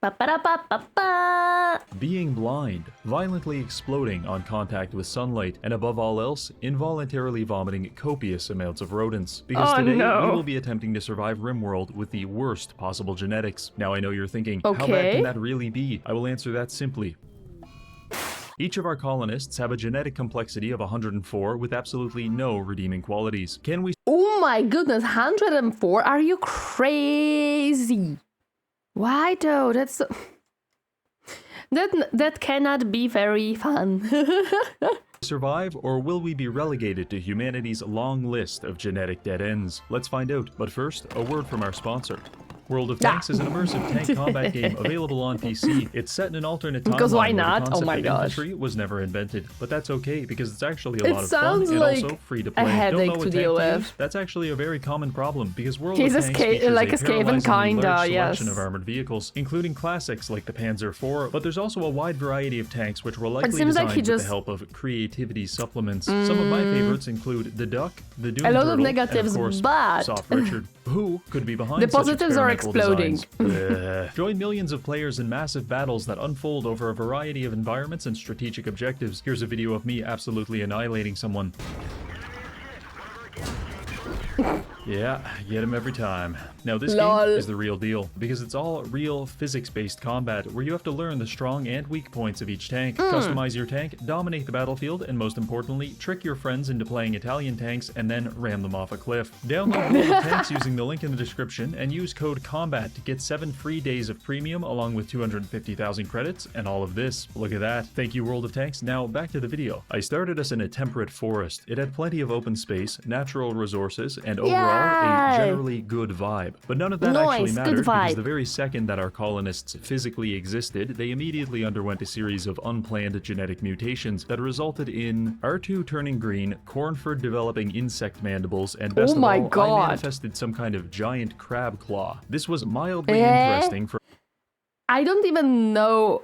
Ba-ba-da-ba-ba-ba. Being blind, violently exploding on contact with sunlight, and above all else, involuntarily vomiting copious amounts of rodents. Because today, we will be attempting to survive Rimworld with the worst possible genetics. Now I know you're thinking, how bad can that really be? I will answer that simply. Each of our colonists have a genetic complexity of 104 with absolutely no redeeming qualities. Can we— Oh my goodness, 104? Are you crazy? Why though? That's that cannot be very fun. survive, or will we be relegated to humanity's long list of genetic dead ends? Let's find out. But first, a word from our sponsor. World of Tanks is an immersive tank combat game available on PC. It's set in an alternate timeline. Because why not? The concept oh my of gosh. infantry was never invented, but that's okay because it's actually a lot of fun sounds and like also free to play. a headache Don't know to what deal tank to with. use? That's actually a very common problem because World He's of Tanks features like a Skaven paralyzingly kinda, large yes. selection of armored vehicles, including classics like the Panzer IV, but there's also a wide variety of tanks which were likely seems designed like he with the just- help of creativity supplements. Some of my favorites include the Duck, the Dune A lot of Turtle, negatives, and of course, but- Soft Richard. Who could be behind The such positives are experimental exploding. designs? Join millions of players in massive battles that unfold over a variety of environments and strategic objectives. Here's a video of me absolutely annihilating someone. Yeah, get him every time. Now this Lol. game is the real deal, because it's all real physics-based combat, where you have to learn the strong and weak points of each tank, customize your tank, dominate the battlefield, and most importantly, trick your friends into playing Italian tanks and then ram them off a cliff. Download World of Tanks using the link in the description, and use code COMBAT to get 7 free days of premium, along with 250,000 credits, and all of this. Look at that. Thank you, World of Tanks. Now, back to the video. I started us in a temperate forest. It had plenty of open space, natural resources, and overall, a generally good vibe. But none of that actually mattered, because the very second that our colonists physically existed, they immediately underwent a series of unplanned genetic mutations that resulted in R2 turning green, Cornford developing insect mandibles, and best of all, I manifested some kind of giant crab claw. This was mildly interesting for— I don't even know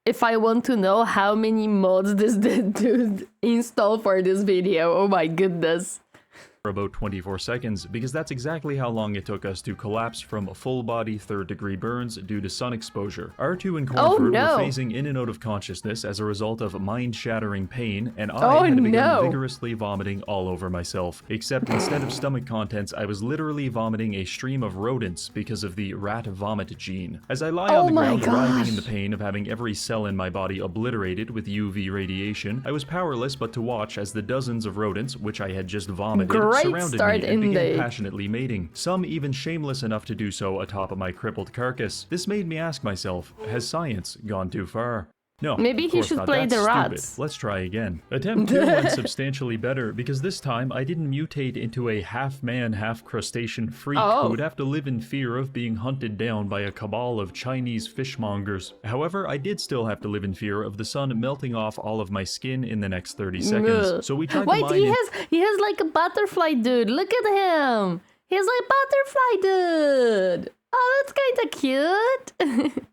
if I want to know how many mods this dude installed for this video. Oh my goodness. for about 24 seconds, because that's exactly how long it took us to collapse from full-body third-degree burns due to sun exposure. R2 and Cornford were phasing in and out of consciousness as a result of mind-shattering pain, and I had begun vigorously vomiting all over myself. Except instead of stomach contents, I was literally vomiting a stream of rodents because of the rat vomit gene. As I lie on the ground, writhing in the pain of having every cell in my body obliterated with UV radiation, I was powerless but to watch as the dozens of rodents, which I had just vomited, surrounded me and began passionately mating, some even shameless enough to do so atop of my crippled carcass. This made me ask myself, has science gone too far? No, maybe he should play the rats. Let's try again. Attempt 2 went substantially better, because this time I didn't mutate into a half-man, half-crustacean freak who would have to live in fear of being hunted down by a cabal of Chinese fishmongers. However, I did still have to live in fear of the sun melting off all of my skin in the next 30 seconds. So we tried to mine he has like a butterfly dude. Look at him. He's like butterfly dude. Oh, that's kind of cute.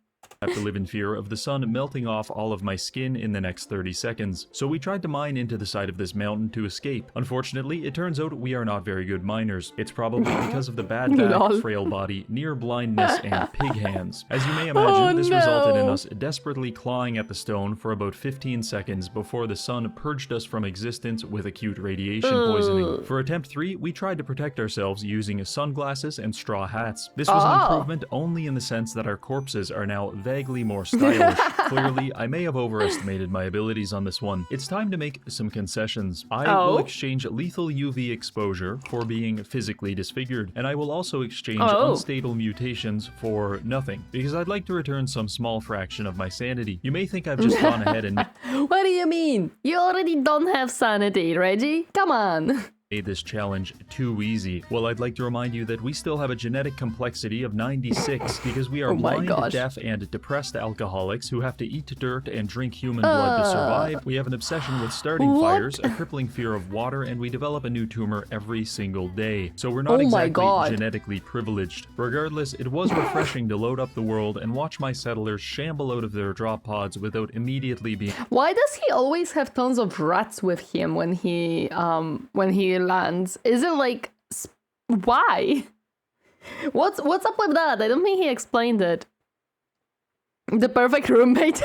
have to live in fear of the sun melting off all of my skin in the next 30 seconds. So we tried to mine into the side of this mountain to escape. Unfortunately, it turns out we are not very good miners. It's probably because of the bad back, frail body, near blindness, and pig hands. As you may imagine, this resulted in us desperately clawing at the stone for about 15 seconds before the sun purged us from existence with acute radiation poisoning. For attempt 3, we tried to protect ourselves using sunglasses and straw hats. This was an improvement only in the sense that our corpses are now vaguely more stylish. Clearly, I may have overestimated my abilities on this one. It's time to make some concessions. I will exchange lethal UV exposure for being physically disfigured, and I will also exchange unstable mutations for nothing, because I'd like to return some small fraction of my sanity. You may think I've just gone ahead and What do you mean? You already don't have sanity, Reggie. Come on. made this challenge too easy. Well, I'd like to remind you that we still have a genetic complexity of 96 because we are blind, deaf, and depressed alcoholics who have to eat dirt and drink human blood to survive. We have an obsession with starting fires, a crippling fear of water, and we develop a new tumor every single day. So we're not exactly genetically privileged. Regardless, it was refreshing to load up the world and watch my settlers shamble out of their drop pods without immediately being— Why does he always have tons of rats with him when he lands? Is it like why? What's up with that? I don't think he explained it. The perfect roommate.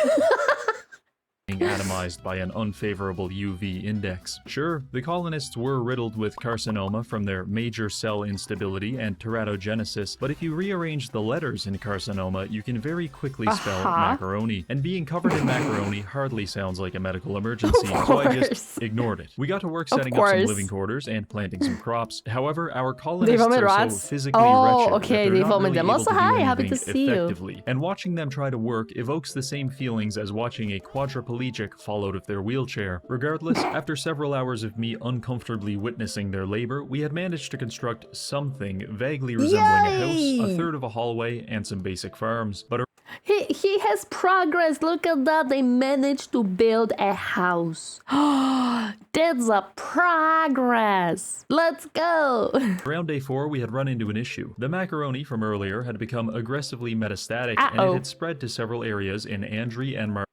Atomized by an unfavorable UV index. Sure, the colonists were riddled with carcinoma from their major cell instability and teratogenesis, but if you rearrange the letters in carcinoma, you can very quickly spell macaroni. And being covered in macaroni hardly sounds like a medical emergency, so I just ignored it. We got to work setting up some living quarters and planting some crops. However, our colonists are so physically wretched okay, that they're not really able to do happy to anything see effectively. you. And watching them try to work evokes the same feelings as watching a quadriplegic fall out of their wheelchair. Regardless, after several hours of me uncomfortably witnessing their labor, we had managed to construct something vaguely resembling a house, a third of a hallway, and some basic farms. But he has progress. Look at that. They managed to build a house. That's a progress. Let's go. Around day 4, we had run into an issue. The macaroni from earlier had become aggressively metastatic, and it had spread to several areas in Andri and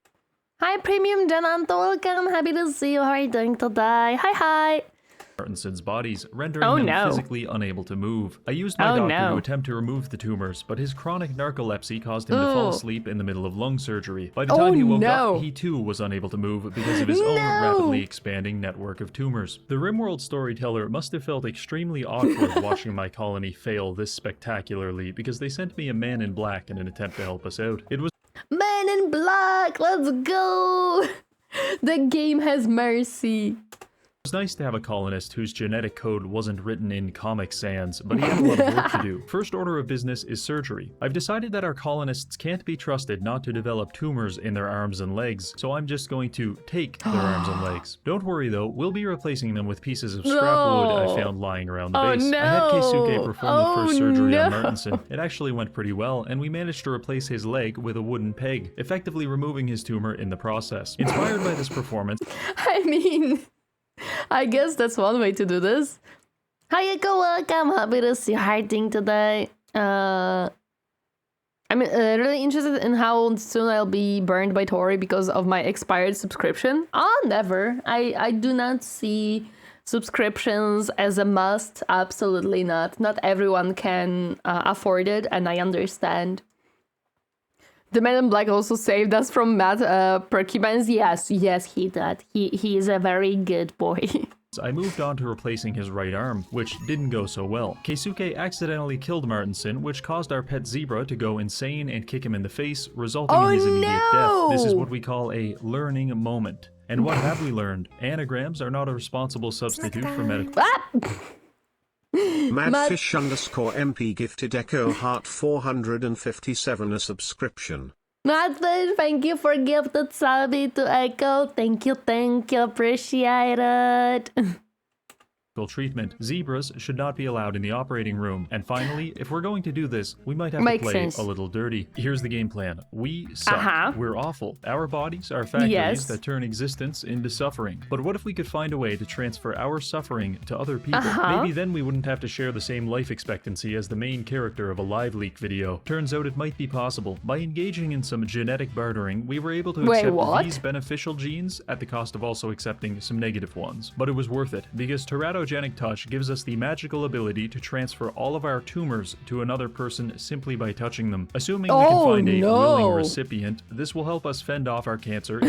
Hi, Premium Denant, welcome. Happy to see you. How are you doing today? Hi. Martinson's bodies, rendering him physically unable to move. I used my doctor to attempt to remove the tumors, but his chronic narcolepsy caused him to fall asleep in the middle of lung surgery. By the time he woke up, he too was unable to move because of his own rapidly expanding network of tumors. The Rimworld storyteller must have felt extremely awkward watching my colony fail this spectacularly because they sent me a man in black in an attempt to help us out. It was Man in Black, let's go! The game has mercy. It was nice to have a colonist whose genetic code wasn't written in Comic Sans, but he had a lot of work to do. First order of business is surgery. I've decided that our colonists can't be trusted not to develop tumors in their arms and legs, so I'm just going to take their arms and legs. Don't worry though, we'll be replacing them with pieces of scrap wood I found lying around the base. I had Keisuke perform the first surgery on Martinson. It actually went pretty well, and we managed to replace his leg with a wooden peg, effectively removing his tumor in the process. Inspired by this performance, I guess that's one way to do this. Hi, Yoko, welcome. Happy to see you hiding today. I'm really interested in how soon I'll be burned by Tori because of my expired subscription. Never. I do not see subscriptions as a must. Absolutely not. Not everyone can afford it, and I understand. The Man in Black also saved us from Matt Perkins. Yes, he did. He is a very good boy. I moved on to replacing his right arm, which didn't go so well. Keisuke accidentally killed Martinson, which caused our pet zebra to go insane and kick him in the face, resulting in his immediate death. This is what we call a learning moment. And what have we learned? Anagrams are not a responsible substitute for medical... Madfish_MP gifted Echo Heart 457 a subscription. Madfish, thank you for gifted subby to Echo. Thank you, appreciate it. Treatment. Zebras should not be allowed in the operating room. And finally, if we're going to do this, we might have to play a little dirty. Here's the game plan. We suck. We're awful. Our bodies are factories that turn existence into suffering. But what if we could find a way to transfer our suffering to other people? Maybe then we wouldn't have to share the same life expectancy as the main character of a live leak video. Turns out it might be possible. By engaging in some genetic bartering, we were able to accept these beneficial genes at the cost of also accepting some negative ones. But it was worth it, because teratogenic touch gives us the magical ability to transfer all of our tumors to another person simply by touching them. Assuming we can find a willing recipient, this will help us fend off our cancer. I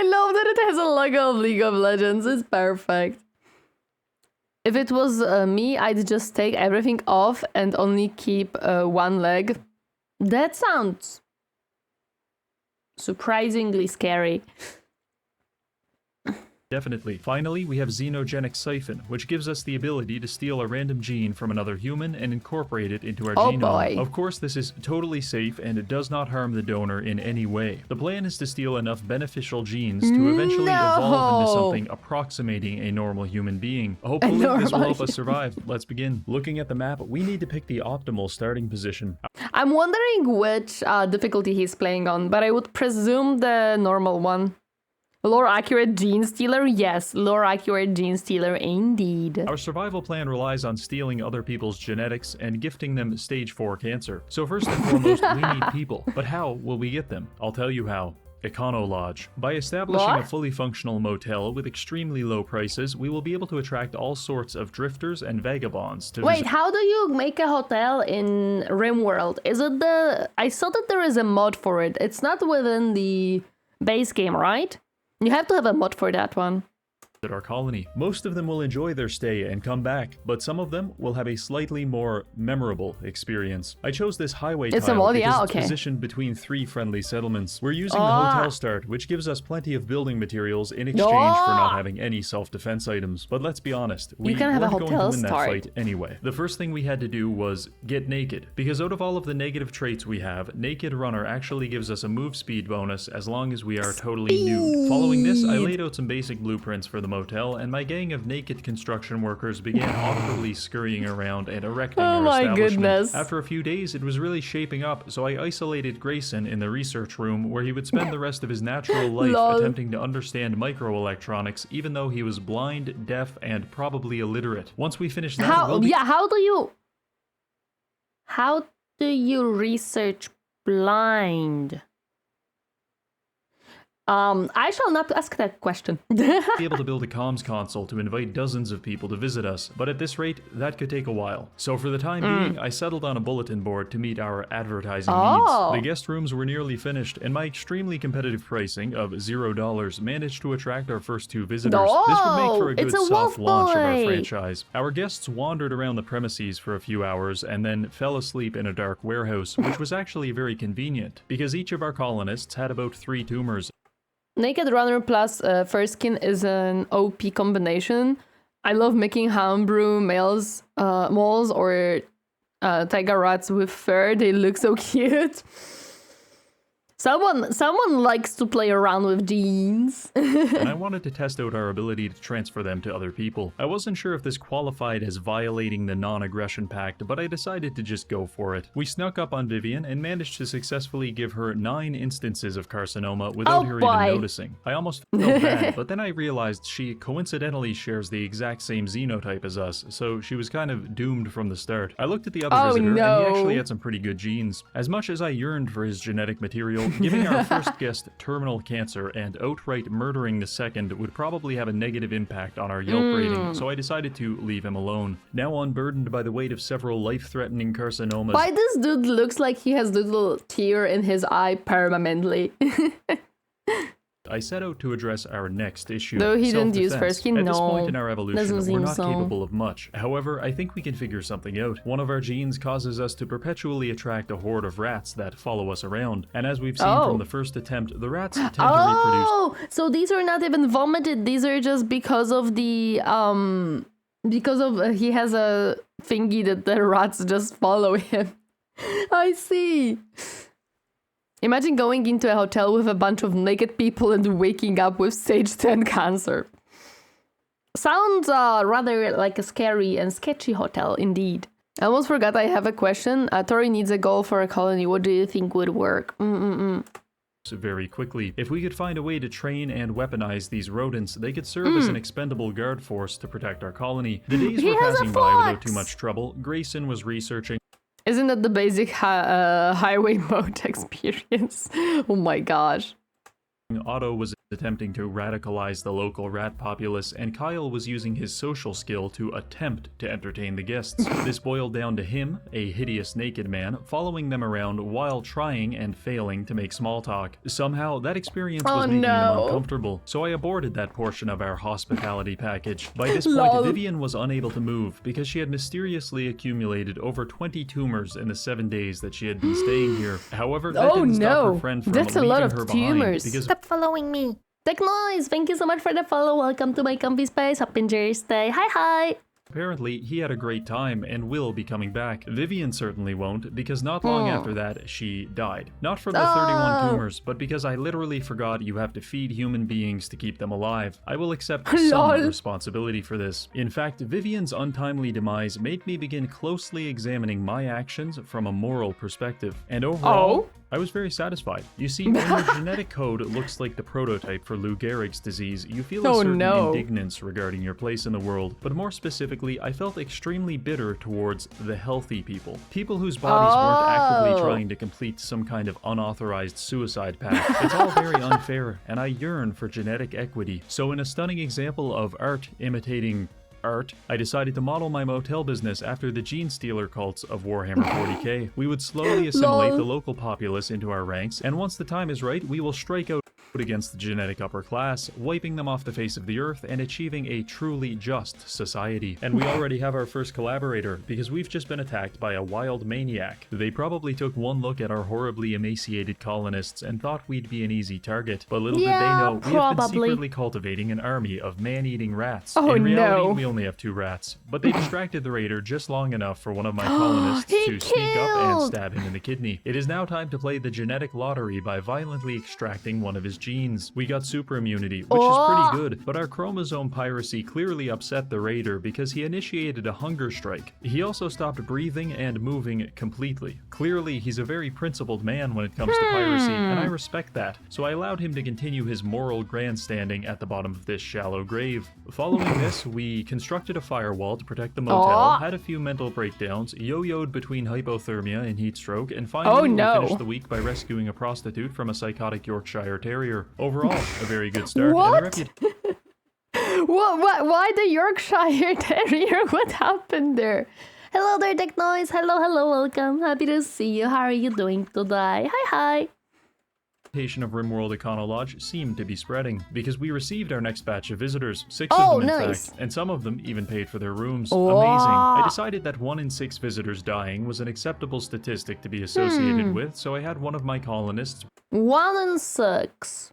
love that it has a logo of League of Legends. It's perfect. If it was me, I'd just take everything off and only keep one leg. That sounds surprisingly scary. Definitely. Finally, we have xenogenic siphon, which gives us the ability to steal a random gene from another human and incorporate it into our genome. Of course, this is totally safe and it does not harm the donor in any way. The plan is to steal enough beneficial genes to eventually evolve into something approximating a normal human being. Hopefully, this will help us survive. Let's begin. Looking at the map, we need to pick the optimal starting position. I'm wondering which difficulty he's playing on, but I would presume the normal one. Lore accurate gene stealer? Yes, lore accurate gene stealer indeed. Our survival plan relies on stealing other people's genetics and gifting them stage 4 cancer. So first and foremost, we need people. But how will we get them? I'll tell you how. Econo Lodge. By establishing a What? fully functional motel with extremely low prices, we will be able to attract all sorts of drifters and vagabonds to Wait, visit. how do you make a hotel in Rimworld? Is it the... I saw that there is a mod for it. It's not within the base game, right? You have to have a mod for that one. Our colony. Most of them will enjoy their stay and come back, but some of them will have a slightly more memorable experience. I chose this highway It's a tile mod, because yeah, it's okay. positioned between 3 friendly settlements. We're using the hotel start, which gives us plenty of building materials in exchange for not having any self-defense items. But let's be honest, we can have a weren't going to hotel win start. that fight anyway. The first thing we had to do was get naked, because out of all of the negative traits we have, Naked Runner actually gives us a move speed bonus as long as we are totally nude. Following this, I laid out some basic blueprints for the motel, and my gang of naked construction workers began awkwardly scurrying around and erecting our my establishment. goodness. After a few days, it was really shaping up, so I isolated Grayson in the research room where he would spend the rest of his natural life Lol. attempting to understand microelectronics, even though he was blind, deaf, and probably illiterate. Once we finished that, How... we'll be- Yeah, how do you research blind? I shall not ask that question. be able to build a comms console to invite dozens of people to visit us, but at this rate, that could take a while. So for the time being, I settled on a bulletin board to meet our advertising Oh. needs. The guest rooms were nearly finished, and my extremely competitive pricing of $0 managed to attract our first 2 visitors. This would make for a it's good a soft wolf launch of our boy. franchise. Our guests wandered around the premises for a few hours and then fell asleep in a dark warehouse, which was actually very convenient, because each of our colonists had about 3 tumors. Naked Runner plus Fur Skin is an OP combination. I love making homebrew moles or tiger rats with fur. They look so cute. Someone likes to play around with jeans. And I wanted to test out our ability to transfer them to other people. I wasn't sure if this qualified as violating the non-aggression pact, but I decided to just go for it. We snuck up on Vivian and managed to successfully give her 9 instances of carcinoma without her even noticing. I almost felt bad, but then I realized she coincidentally shares the exact same xenotype as us, so she was kind of doomed from the start. I looked at the other visitor, and he actually had some pretty good genes. As much as I yearned for his genetic material, giving our first guest terminal cancer and outright murdering the second would probably have a negative impact on our Yelp rating, so I decided to leave him alone. Now unburdened by the weight of several life-threatening carcinomas... Why this dude looks like he has little tear in his eye permanently? I set out to address our next issue. Though he didn't use self-defense. Fur Skin, At this no. point in our evolution, Doesn't we're seem not so. capable of much. However, I think we can figure something out. One of our genes causes us to perpetually attract a horde of rats that follow us around. And as we've seen from the first attempt, the rats tend to reproduce... Oh, so these are not even vomited. These are just because of the he has a thingy that the rats just follow him. I see. Imagine going into a hotel with a bunch of naked people and waking up with stage 10 cancer. Sounds rather like a scary and sketchy hotel indeed. I almost forgot I have a question. Tori needs a goal for a colony. What do you think would work? Very quickly. If we could find a way to train and weaponize these rodents, they could serve as an expendable guard force to protect our colony. The days were passing by without too much trouble. Grayson was researching. Isn't that the basic highway mode experience? Oh my gosh. Otto was attempting to radicalize the local rat populace, and Kyle was using his social skill to attempt to entertain the guests. This boiled down to him, a hideous naked man, following them around while trying and failing to make small talk. Somehow, that experience was making him uncomfortable, so I aborted that portion of our hospitality package. By this point, Vivian was unable to move because she had mysteriously accumulated over 20 tumors in the 7 days that she had been staying here. However, that didn't stop her friend from That's a leaving lot of her tumors. behind because Stop following me. Tech Noise, thank you so much for the follow. Welcome to my comfy space. Hope you enjoy your stay. Hi. apparently he had a great time and will be coming back. Vivian certainly won't, because not long after that, she died. Not from the 31 tumors, but because I literally forgot you have to feed human beings to keep them alive. I will accept some responsibility for this. In fact, Vivian's untimely demise made me begin closely examining my actions from a moral perspective. And overall, I was very satisfied. You see, when your genetic code looks like the prototype for Lou Gehrig's disease, you feel a certain indignance regarding your place in the world, but more specifically, I felt extremely bitter towards the healthy people. People whose bodies weren't actively trying to complete some kind of unauthorized suicide pact. It's all very unfair, and I yearn for genetic equity. So in a stunning example of art imitating art, I decided to model my motel business after the gene stealer cults of Warhammer 40k. We would slowly assimilate the local populace into our ranks, and once the time is right, we will strike out against the genetic upper class, wiping them off the face of the earth and achieving a truly just society. And we already have our first collaborator, because we've just been attacked by a wild maniac. They probably took one look at our horribly emaciated colonists and thought we'd be an easy target, but little did they know we have been secretly cultivating an army of man-eating rats. In reality, we only have 2 rats, but they distracted the raider just long enough for one of my colonists to sneak up and stab him in the kidney. It is now time to play the genetic lottery by violently extracting one of his genes. We got super immunity, which is pretty good, but our chromosome piracy clearly upset the raider because he initiated a hunger strike. He also stopped breathing and moving completely. Clearly, he's a very principled man when it comes to piracy, and I respect that, so I allowed him to continue his moral grandstanding at the bottom of this shallow grave. Following this, we constructed a firewall to protect the motel, had a few mental breakdowns, yo-yoed between hypothermia and heat stroke, and finally we finished the week by rescuing a prostitute from a psychotic Yorkshire Terrier. Overall, a very good start. What? Why the Yorkshire Terrier? What happened there? Hello there, Tech Noise. Hello, welcome. Happy to see you. How are you doing today? Hi. Of Rimworld Econolodge seemed to be spreading, because we received our next batch of visitors, 6 of them in fact, and some of them even paid for their rooms. Amazing. I decided that 1 in 6 visitors dying was an acceptable statistic to be associated with, so I had one of my colonists 1 in 6.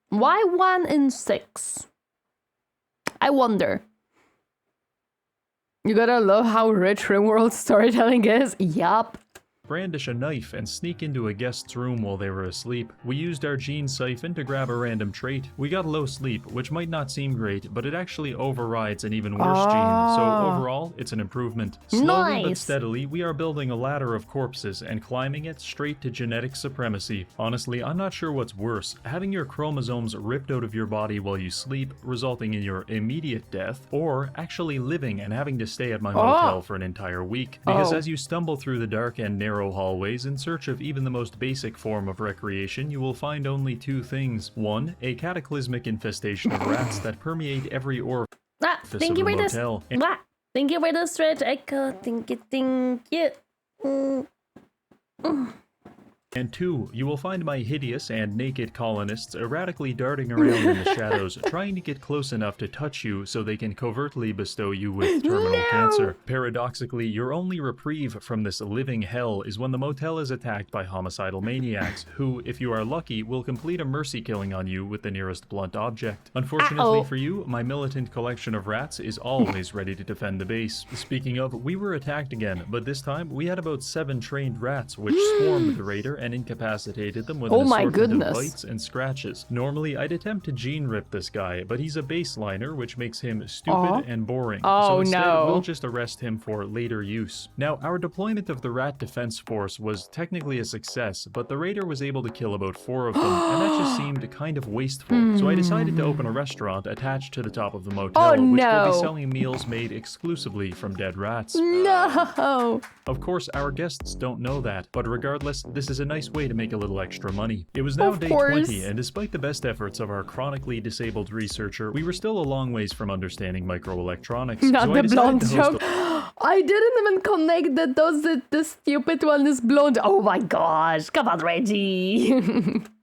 Why 1 in 6? I wonder. You gotta love how rich Rimworld storytelling is. Yup. brandish a knife and sneak into a guest's room while they were asleep. We used our gene siphon to grab a random trait. We got low sleep, which might not seem great, but it actually overrides an even worse gene, so overall, it's an improvement. Slowly but steadily, we are building a ladder of corpses and climbing it straight to genetic supremacy. Honestly, I'm not sure what's worse, having your chromosomes ripped out of your body while you sleep, resulting in your immediate death, or actually living and having to stay at my motel for an entire week. Because as you stumble through the dark and narrow hallways in search of even the most basic form of recreation, you will find only two things. One, a cataclysmic infestation of rats that permeate every orifice of the motel. Thank you for the stretch, Echo. Thank you. And two, you will find my hideous and naked colonists erratically darting around in the shadows, trying to get close enough to touch you so they can covertly bestow you with terminal cancer. Paradoxically, your only reprieve from this living hell is when the motel is attacked by homicidal maniacs, who, if you are lucky, will complete a mercy killing on you with the nearest blunt object. Unfortunately for you, my militant collection of rats is always ready to defend the base. Speaking of, we were attacked again, but this time we had about 7 trained rats, which swarmed the raider and incapacitated them with an assortment of bites and scratches. Normally, I'd attempt to gene rip this guy, but he's a baseliner, which makes him stupid and boring. So instead, we'll just arrest him for later use. Now, our deployment of the rat defense force was technically a success, but the raider was able to kill about 4 of them, and that just seemed kind of wasteful. So I decided to open a restaurant attached to the top of the motel, which will be selling meals made exclusively from dead rats. Of course, our guests don't know that, but regardless, this is a nice way to make a little extra money. It was now day 20, and despite the best efforts of our chronically disabled researcher, we were still a long ways from understanding microelectronics. Not the blonde joke. I didn't even connect that the stupid one is blonde. Oh my gosh, come on, Reggie.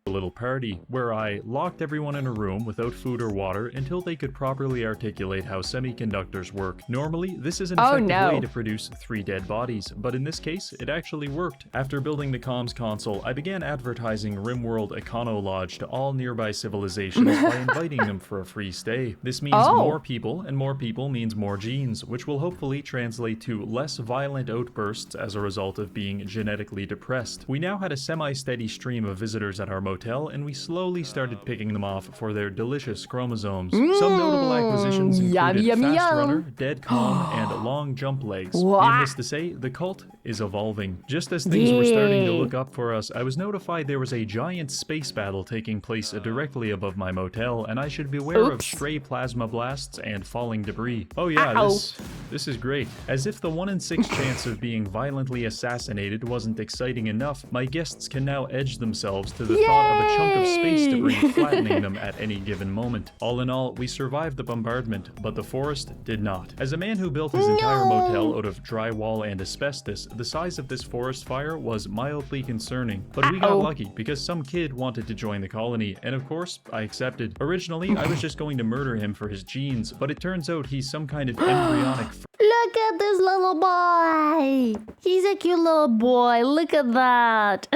A little party where I locked everyone in a room without food or water until they could properly articulate how semiconductors work. Normally, this is an effective way to produce 3 dead bodies, but in this case, it actually worked. After building the comms console, I began advertising Rimworld Econolodge to all nearby civilizations by inviting them for a free stay. This means more people, and more people means more genes, which will hopefully translate to less violent outbursts as a result of being genetically depressed. We now had a semi-steady stream of visitors at our motel motel, and we slowly started picking them off for their delicious chromosomes. Some notable acquisitions included Fast Runner, Dead Calm, and Long Jump Legs. Needless to say, the cult is evolving. Just as things were starting to look up for us, I was notified there was a giant space battle taking place directly above my motel, and I should beware of stray plasma blasts and falling debris. Oh yeah, this is great. As if the 1 in 6 chance of being violently assassinated wasn't exciting enough, my guests can now edge themselves to the thought of a chunk of space debris flattening them at any given moment. All in all, we survived the bombardment, but the forest did not. As a man who built his entire motel out of drywall and asbestos, the size of this forest fire was mildly concerning. But we got lucky because some kid wanted to join the colony, and of course, I accepted. Originally, I was just going to murder him for his genes, but it turns out he's some kind of embryonic Look at this little boy! He's a cute little boy, look at that!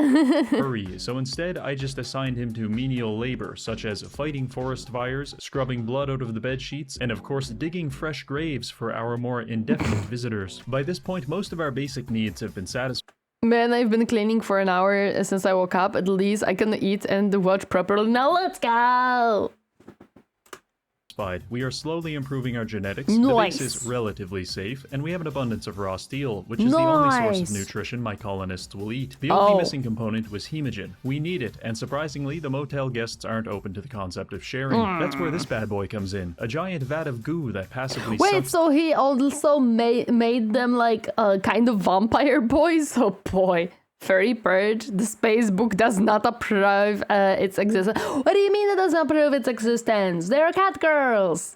furry, so instead I just assigned him to menial labor, such as fighting forest fires, scrubbing blood out of the bed sheets, and of course digging fresh graves for our more indefinite visitors. By this point, most of our basic needs have been satisfied. Man, I've been cleaning for an hour since I woke up. At least I can eat and watch properly. Now let's go! We are slowly improving our genetics, the base is relatively safe, and we have an abundance of raw steel, which is the only source of nutrition my colonists will eat. The only missing component was hemogen. We need it, and surprisingly, the motel guests aren't open to the concept of sharing. That's where this bad boy comes in. A giant vat of goo that passively Wait, so he also made them like kind of vampire boys? Oh boy. Furry bird, the space book does not approve its existence. What do you mean it does not approve its existence? They're cat girls!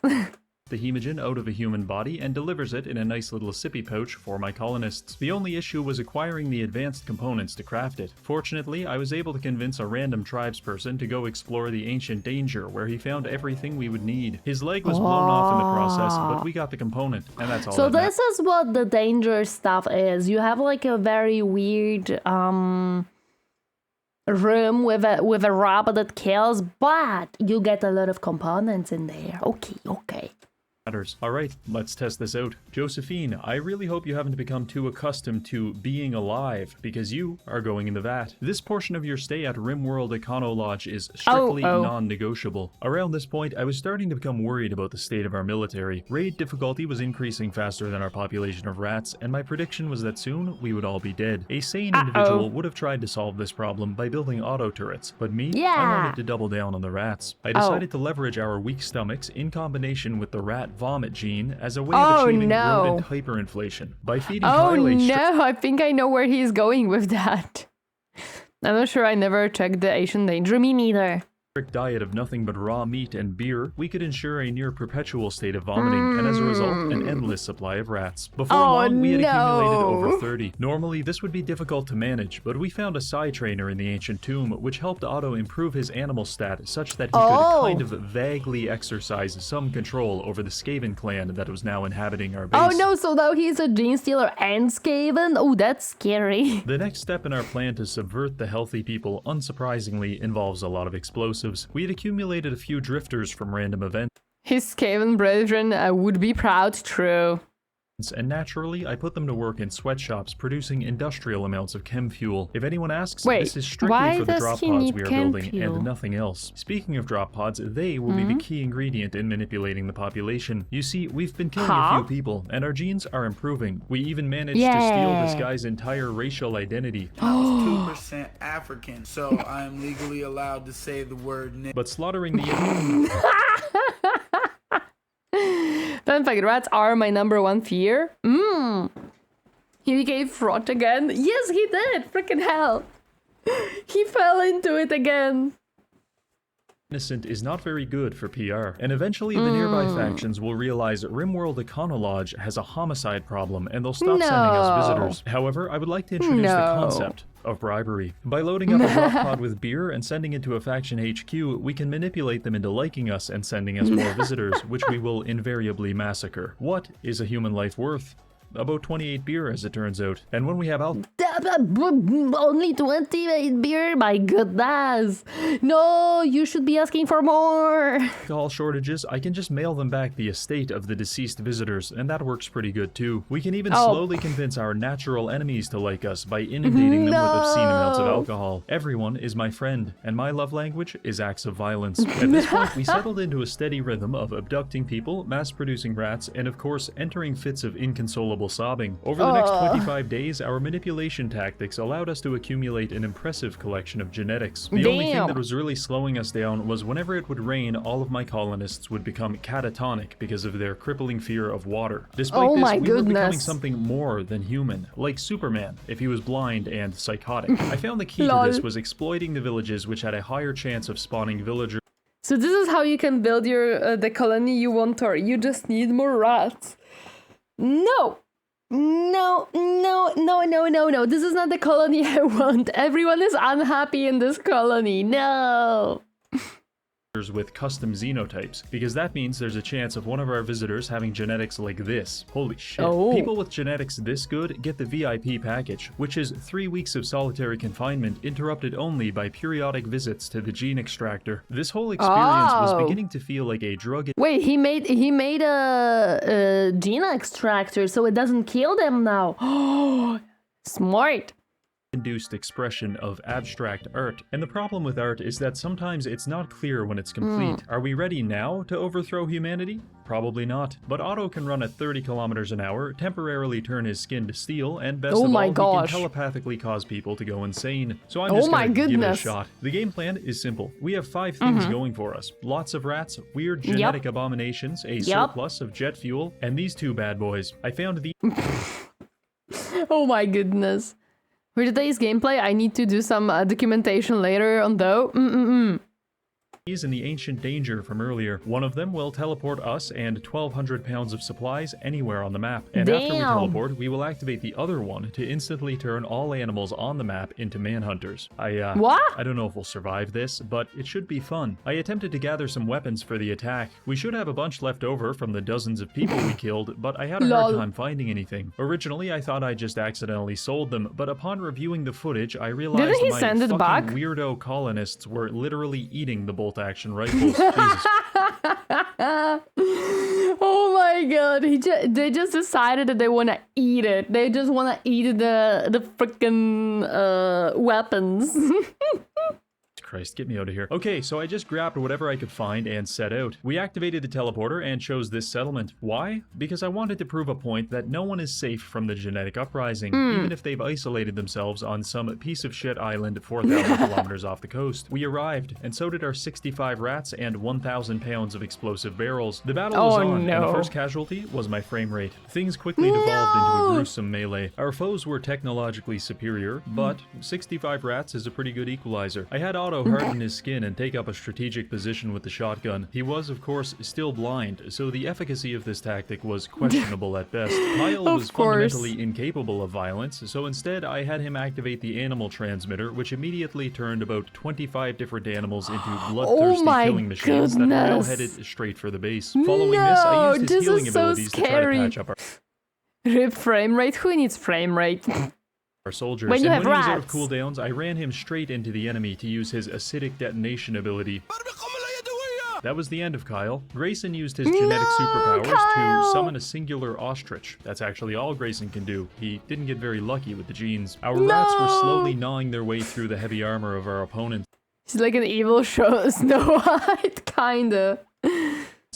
the hemogen out of a human body and delivers it in a nice little sippy pouch for my colonists. The only issue was acquiring the advanced components to craft it. Fortunately, I was able to convince a random tribesperson to go explore the ancient danger where he found everything we would need. His leg was blown off in the process, but we got the component, and that's all. So this is what the danger stuff is. You have like a very weird room with a robot that kills, but you get a lot of components in there. Okay. Alright, let's test this out. Josephine, I really hope you haven't become too accustomed to being alive, because you are going in the vat. This portion of your stay at Rimworld Econo Lodge is strictly non-negotiable. Around this point, I was starting to become worried about the state of our military. Raid difficulty was increasing faster than our population of rats, and my prediction was that soon we would all be dead. A sane individual would have tried to solve this problem by building auto turrets, but me, I wanted to double down on the rats. I decided to leverage our weak stomachs in combination with the rat vomit gene as a way of achieving rodent hyperinflation. By feeding I think I know where he's going with that. I'm not sure, I never checked the Asian danger. Me neither. Diet of nothing but raw meat and beer, we could ensure a near perpetual state of vomiting, and as a result, an endless supply of rats. Before long, we had accumulated over 30. Normally, this would be difficult to manage, but we found a psi trainer in the ancient tomb, which helped Otto improve his animal stat such that he could kind of vaguely exercise some control over the Skaven clan that was now inhabiting our base. Oh no, so now he's a gene stealer and Skaven? Oh, that's scary. The next step in our plan to subvert the healthy people, unsurprisingly, involves a lot of explosives. We had accumulated a few drifters from random events. His Skaven brethren would be proud, true. And naturally, I put them to work in sweatshops producing industrial amounts of chem fuel. If anyone asks, this is strictly for the drop pods we are building and nothing else. Speaking of drop pods, they will be the key ingredient in manipulating the population. You see, we've been killing a few people, and our genes are improving. We even managed to steal this guy's entire racial identity. I was 2% African, so I am legally allowed to say the word nigga. But slaughtering the Fun fact, rats are my #1 fear. He became fraught again. Yes, he did. Freaking hell. He fell into it again. Innocent is not very good for PR, and eventually the nearby factions will realize Rimworld Econo Lodge has a homicide problem and they'll stop sending us visitors. However, I would like to introduce the concept of bribery. By loading up a drop pod with beer and sending it to a faction HQ, we can manipulate them into liking us and sending us more visitors, which we will invariably massacre. What is a human life worth? About 28 beer as it turns out. And when we have Only 28 beer? My goodness. No, you should be asking for more. alcohol shortages, I can just mail them back the estate of the deceased visitors, and that works pretty good too. We can even slowly convince our natural enemies to like us by inundating them with obscene amounts of alcohol. Everyone is my friend, and my love language is acts of violence. At this point, we settled into a steady rhythm of abducting people, mass-producing rats, and of course, entering fits of inconsolable sobbing. Over the next 25 days, our manipulation tactics allowed us to accumulate an impressive collection of genetics. The only thing that was really slowing us down was whenever it would rain, all of my colonists would become catatonic because of their crippling fear of water. Despite this, we were becoming something more than human, like Superman, if he was blind and psychotic. I found the key to this was exploiting the villages which had a higher chance of spawning villagers. So this is how you can build your the colony you want, or you just need more rats. No. No, no, no, no, no, no. This is not the colony I want. Everyone is unhappy in this colony. No. With custom xenotypes, because that means there's a chance of one of our visitors having genetics like this. Holy shit. People with genetics this good get the VIP package, which is 3 weeks of solitary confinement interrupted only by periodic visits to the gene extractor. This whole experience was beginning to feel like a drug. Wait, he made a gene extractor so it doesn't kill them now. Oh, smart. Induced expression of abstract art. And the problem with art is that sometimes it's not clear when it's complete. Are we ready now to overthrow humanity? Probably not. But Otto can run at 30 kilometers an hour, temporarily turn his skin to steel, and best of all, he can telepathically cause people to go insane. So I'm just gonna give it a shot. The game plan is simple. We have 5 things going for us. Lots of rats, weird genetic abominations, a surplus of jet fuel, and these 2 bad boys. I found the... Oh my goodness. For today's gameplay, I need to do some documentation later on though. In the ancient danger from earlier. One of them will teleport us and 1,200 pounds of supplies anywhere on the map. And after we teleport, we will activate the other one to instantly turn all animals on the map into manhunters. I don't know if we'll survive this, but it should be fun. I attempted to gather some weapons for the attack. We should have a bunch left over from the dozens of people we killed, but I had a hard time finding anything. Originally, I thought I just accidentally sold them, but upon reviewing the footage, I realized my fucking weirdo colonists were literally eating the bolt action rifles. Jesus. Oh my god, they just decided that they want to eat it. They just want to eat the freaking weapons. Christ, get me out of here. Okay, so I just grabbed whatever I could find and set out. We activated the teleporter and chose this settlement. Why? Because I wanted to prove a point that no one is safe from the genetic uprising, even if they've isolated themselves on some piece of shit island 4,000 kilometers off the coast. We arrived, and so did our 65 rats and 1,000 pounds of explosive barrels. The battle was on, and the first casualty was my frame rate. Things quickly devolved into a gruesome melee. Our foes were technologically superior, but 65 rats is a pretty good equalizer. I had Otto harden his skin and take up a strategic position with the shotgun. He was, of course, still blind, so the efficacy of this tactic was questionable at best. Kyle was fundamentally incapable of violence, so instead I had him activate the animal transmitter, which immediately turned about 25 different animals into bloodthirsty killing machines that were all headed straight for the base. Following this, I used his healing abilities to try to patch up our... Rip frame rate? Who needs frame rate? Our soldiers, and when he was out of cooldowns, I ran him straight into the enemy to use his acidic detonation ability. That was the end of Kyle. Grayson used his genetic superpowers to summon a singular ostrich. That's actually all Grayson can do. He didn't get very lucky with the genes. Our rats were slowly gnawing their way through the heavy armor of our opponents. He's like an evil Snow White, kinda.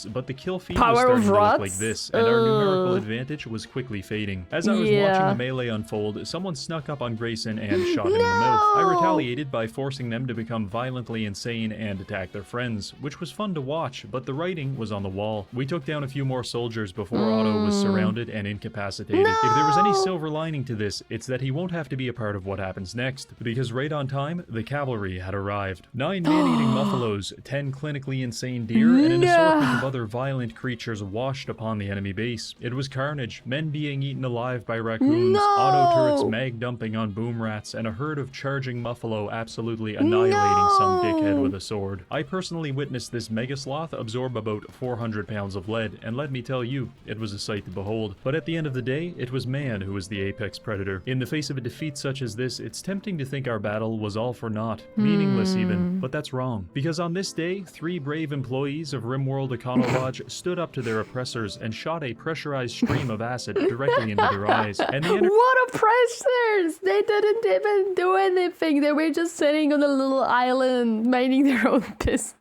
But the kill feed was starting to look like this, and our numerical advantage was quickly fading. As I was watching the melee unfold, someone snuck up on Grayson and shot him in the mouth. I retaliated by forcing them to become violently insane and attack their friends, which was fun to watch, but the writing was on the wall. We took down a few more soldiers before Otto was surrounded and incapacitated. If there was any silver lining to this, it's that he won't have to be a part of what happens next, because right on time, the cavalry had arrived. 9 man-eating buffaloes, 10 clinically insane deer, and an assortment of other violent creatures washed upon the enemy base. It was carnage, men being eaten alive by raccoons, auto turrets mag dumping on boom rats, and a herd of charging muffalo absolutely annihilating some dickhead with a sword. I personally witnessed this mega sloth absorb about 400 pounds of lead, and let me tell you, it was a sight to behold. But at the end of the day, it was man who was the apex predator. In the face of a defeat such as this, it's tempting to think our battle was all for naught, meaningless even, but that's wrong. Because on this day, 3 brave employees of Rimworld Econo Lodge stood up to their oppressors and shot a pressurized stream of acid directly into their eyes. And the What oppressors! They didn't even do anything. They were just sitting on a little island, minding their own business.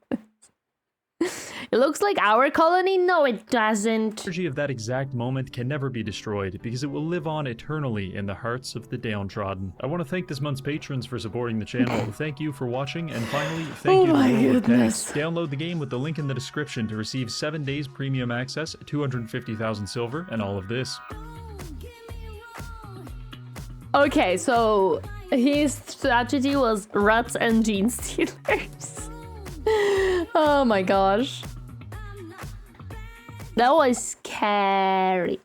It looks like our colony? No, it doesn't. energy of that exact moment can never be destroyed because it will live on eternally in the hearts of the downtrodden. I want to thank this month's patrons for supporting the channel. Thank you for watching, and finally, thank you to my World of goodness. Tanks. Download the game with the link in the description to receive 7 days premium access, 250,000 silver, and all of this. Okay, so his strategy was rats and gene stealers. Oh my gosh. That was scary.